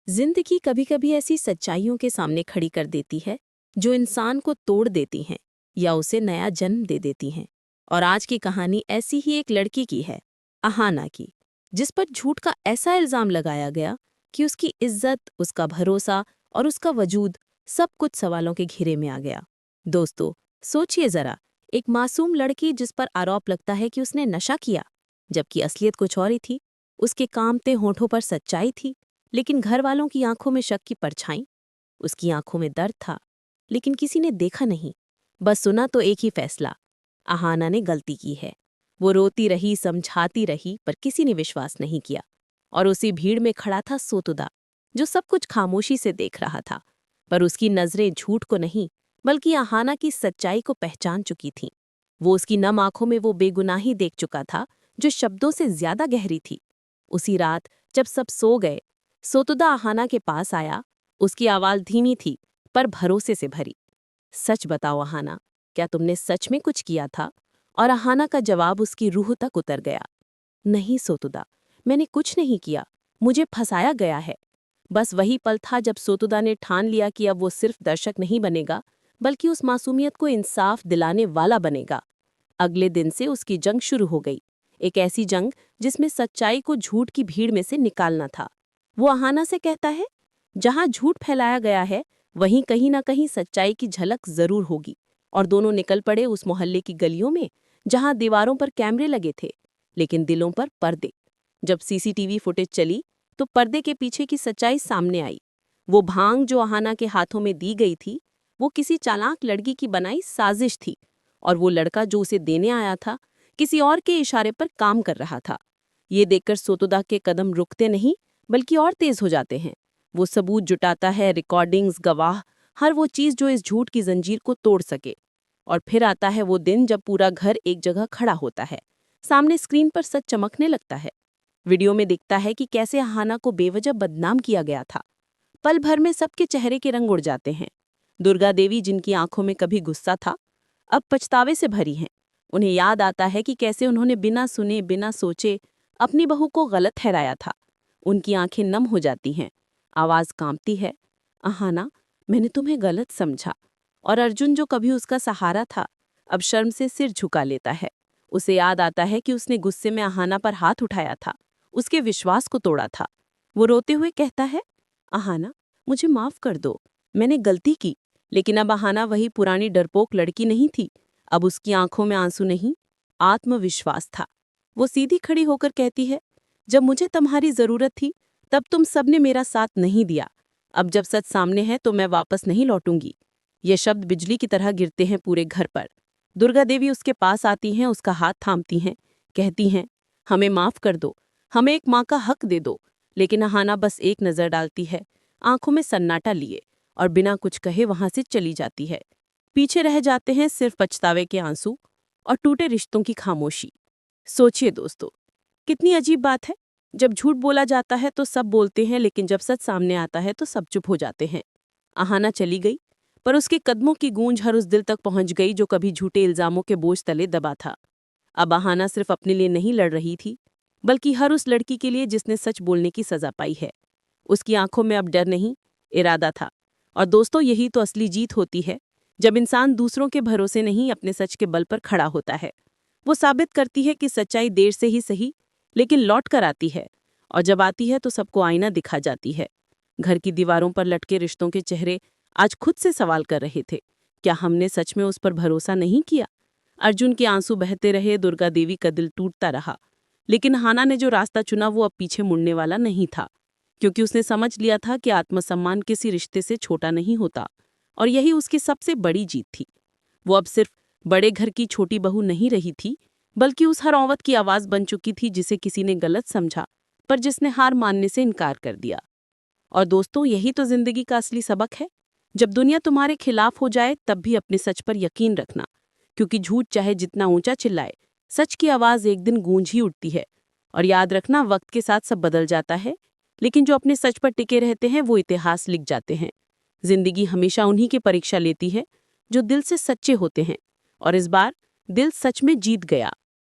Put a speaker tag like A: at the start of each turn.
A: जिंदगी कभी-कभी ऐसी सच्चाइयों के सामने खड़ी कर देती है जो इंसान को तोड़ देती हैं या उसे नया जन्म दे देती हैं। और आज की कहानी ऐसी ही एक लड़की की है, अहाना की, जिस पर झूठ का ऐसा इल्जाम लगाया गया कि उसकी इज्जत, उसका भरोसा और उसका वजूद सब कुछ सवालों के घेरे में आ गया। दोस्तों, सोचिए जरा, एक मासूम लड़की जिस पर आरोप लगता है कि उसने नशा किया, जबकि असलियत कुछ और ही थी। उसके कांपते होठों पर सच्चाई थी, लेकिन घर वालों की आंखों में शक की परछाई। उसकी आंखों में दर्द था, लेकिन किसी ने देखा नहीं। बस सुना तो एक ही फैसला, अहाना ने गलती की है। वो रोती रही, समझाती रही, पर किसी ने विश्वास नहीं किया। और उसी भीड़ में खड़ा था सोतुदा, जो सब कुछ खामोशी से देख रहा था। पर उसकी नजरें झूठ को नहीं, बल्कि अहाना की सच्चाई को पहचान चुकी थीं। वो उसकी नम आंखों में वो बेगुनाही देख चुका था जो शब्दों से ज्यादा गहरी थी। उसी रात जब सब सो गए, सोतुदा अहाना के पास आया। उसकी आवाज धीमी थी, पर भरोसे से भरी। सच बताओ अहाना, क्या तुमने सच में कुछ किया था? और अहाना का जवाब उसकी रूह तक उतर गया। नहीं सोतुदा, मैंने कुछ नहीं किया, मुझे फंसाया गया है। बस वही पल था जब सोतुदा ने ठान लिया कि अब वो सिर्फ दर्शक नहीं बनेगा, बल्कि उस मासूमियत को इंसाफ दिलाने वाला बनेगा। अगले दिन से उसकी जंग शुरू हो गई, एक ऐसी जंग जिसमें सच्चाई को झूठ की भीड़ में से निकालना था। वो अहाना से कहता है, जहां झूठ फैलाया गया है वहीं कहीं ना कहीं सच्चाई की झलक जरूर होगी। और दोनों निकल पड़े उस मोहल्ले की गलियों में, जहां दीवारों पर कैमरे लगे थे, लेकिन दिलों पर पर्दे। जब सीसीटीवी फुटेज चली, तो पर्दे के पीछे की सच्चाई सामने आई। वो भांग जो अहाना के हाथों में दी गई थी, वो किसी चालाक लड़की की बनाई साजिश थी। और वो लड़का जो उसे देने आया था, किसी और के इशारे पर काम कर रहा था। ये देखकर सोतुदा के कदम रुकते नहीं, बल्कि और तेज हो जाते हैं। वो सबूत जुटाता है, रिकॉर्डिंग्स, गवाह, हर वो चीज जो इस झूठ की जंजीर को तोड़ सके। और फिर आता है वो दिन जब पूरा घर एक जगह खड़ा होता है। सामने स्क्रीन पर सच चमकने लगता है। वीडियो में दिखता है कि कैसे अहाना को बेवजह बदनाम किया गया था। पल भर में सबके चेहरे के रंग उड़ जाते हैं। दुर्गा देवी, जिनकी आंखों में कभी गुस्सा था, अब पछतावे से भरी हैं। उन्हें याद आता है कि कैसे उन्होंने बिना सुने, बिना सोचे अपनी बहू को गलत ठहराया था। उनकी आंखें नम हो जाती हैं, आवाज कांपती है, अहाना, मैंने तुम्हें गलत समझा। और अर्जुन, जो कभी उसका सहारा था, अब शर्म से सिर झुका लेता है। उसे याद आता है कि उसने गुस्से में अहाना पर हाथ उठाया था, उसके विश्वास को तोड़ा था। वो रोते हुए कहता है, अहाना, मुझे माफ कर दो, मैंने गलती की। लेकिन अब अहाना वही पुरानी डरपोक लड़की नहीं थी। अब उसकी आंखों में आंसू नहीं, आत्मविश्वास था। वो सीधी खड़ी होकर कहती है, जब मुझे तुम्हारी जरूरत थी, तब तुम सबने मेरा साथ नहीं दिया। अब जब सच सामने है तो मैं वापस नहीं लौटूंगी। ये शब्द बिजली की तरह गिरते हैं पूरे घर पर। दुर्गा देवी उसके पास आती हैं, उसका हाथ थामती हैं, कहती हैं, हमें माफ कर दो, हमें एक माँ का हक दे दो। लेकिन अहाना बस एक नजर डालती है, आंखों में सन्नाटा लिए, और बिना कुछ कहे वहां से चली जाती है। पीछे रह जाते हैं सिर्फ पछतावे के आंसू और टूटे रिश्तों की खामोशी। सोचिए दोस्तों, कितनी अजीब बात है। जब झूठ बोला जाता है तो सब बोलते हैं, लेकिन जब सच सामने आता है तो सब चुप हो जाते हैं। अहाना चली गई, पर उसके कदमों की गूंज हर उस दिल तक पहुंच गई जो कभी झूठे इल्जामों के बोझ तले दबा था। अब अहाना सिर्फ अपने लिए नहीं लड़ रही थी, बल्कि हर उस लड़की के लिए जिसने सच बोलने की सजा पाई है। उसकी आंखों में अब डर नहीं, इरादा था। और दोस्तों, यही तो असली जीत होती है, जब इंसान दूसरों के भरोसे नहीं, अपने सच के बल पर खड़ा होता है। वो साबित करती है कि सच्चाई देर से ही सही, लेकिन लौट कर आती है। और जब आती है तो सबको आईना दिखा जाती है। घर की दीवारों पर लटके रिश्तों के चेहरे आज खुद से सवाल कर रहे थे, क्या हमने सच में उस पर भरोसा नहीं किया? अर्जुन के आंसू बहते रहे, दुर्गा देवी का दिल टूटता रहा। लेकिन हाना ने जो रास्ता चुना वो अब पीछे मुड़ने वाला नहीं था, क्योंकि उसने समझ लिया था कि आत्मसम्मान किसी रिश्ते से छोटा नहीं होता। और यही उसकी सबसे बड़ी जीत थी। वो अब सिर्फ बड़े घर की छोटी बहू नहीं रही थी, बल्कि उस हर औरत की आवाज बन चुकी थी जिसे किसी ने गलत समझा, पर जिसने हार मानने से इनकार कर दिया। और दोस्तों, यही तो जिंदगी का असली सबक है। जब दुनिया तुम्हारे खिलाफ हो जाए, तब भी अपने सच पर यकीन रखना, क्योंकि झूठ चाहे जितना ऊंचा चिल्लाए, सच की आवाज एक दिन गूंज ही उठती है। और याद रखना, वक्त के साथ सब बदल जाता है, लेकिन जो अपने सच पर टिके रहते हैं वो इतिहास लिख जाते हैं। जिंदगी हमेशा उन्हीं की परीक्षा लेती है जो दिल से सच्चे होते हैं। और इस बार दिल सच में जीत गया।